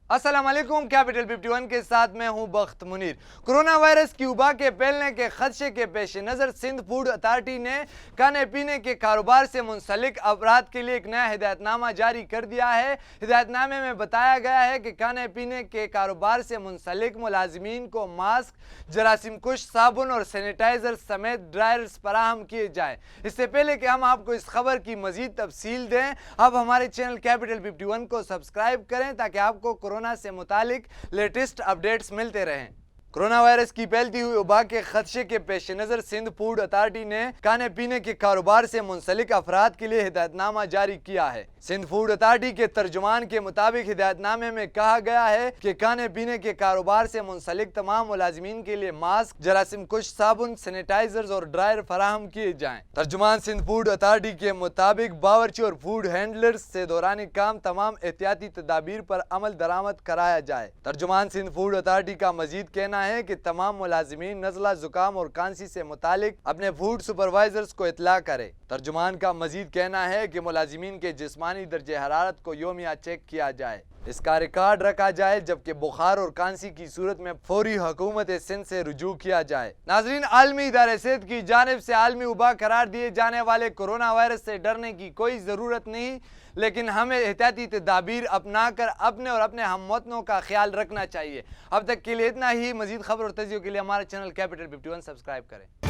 अस्सलाम वालेकुम। कैपिटल 51 के साथ मैं हूं बख्त मुनीर। कोरोना वायरस की वबा के फैलने के खदशे के पेश नज़र सिंध फूड अथॉरिटी ने खाने पीने के कारोबार से मुंसलिक अफराद के लिए एक नया हिदायतनामा जारी कर दिया है। हिदायतनामे में बताया गया है कि खाने पीने के कारोबार से मुंसलिक मुलाजिमीन को मास्क, जरासीम कुश साबुन और सैनिटाइज़र समेत ड्रायर्स फराहम किए जाएँ। इससे पहले कि हम आपको इस खबर की मज़ीद तफसील दें, अब हमारे चैनल कैपिटल 51 को सब्सक्राइब करें ताकि आपको कोरोना से मुतालिक लेटेस्ट अपडेट्स मिलते रहें। कोरोना वायरस की फैलती हुई वबा के खदशे के पेश नज़र सिंध फूड अथॉरिटी ने खाने पीने के कारोबार से मुंसलिक अफराद के लिए हिदायतनामा जारी किया है। सिंध फूड अथॉरिटी के तर्जुमान के मुताबिक हिदायतनामे में कहा गया है कि खाने पीने के कारोबार से मुंसलिक तमाम मुलाजिमीन के लिए मास्क, जरासीम कुश साबुन, सैनिटाइजर्स और ड्रायर फराहम किए जाएँ। तर्जुमान सिंध फूड अथॉरिटी के मुताबिक बावर्ची और फूड हैंडलर्स से दौरान काम तमाम एहतियाती तदाबीर पर अमल दरामद कराया जाए। तर्जुमान सिंध फूड अथॉरिटी का मजीद कहना है कि तमाम मुलाजिमीन नज़ला, जुकाम और खांसी से मुतालिक अपने फूड सुपरवाइजर्स को इत्तला करे। तर्जुमान का मजीद कहना है कि मुलाजिमीन के जिस्मानी दर्जे हरारत को योमिया चेक किया जाए, इसका रिकॉर्ड रखा जाए, जबकि बुखार और खांसी की सूरत में फौरी हुकूमत सिंध से रुजू किया जाए। नाजरीन, आलमी इदारे सेहत की जानिब से आलमी वबा करार दिए जाने वाले कोरोना वायरस से डरने की कोई ज़रूरत नहीं, लेकिन हमें एहतियाती तदाबीर अपना कर अपने और अपने हमवतनों का ख्याल रखना चाहिए। अब तक के लिए इतना ही। मजीद खबर और तजियों के लिए हमारे चैनल कैपिटल 51 सब्सक्राइब करें।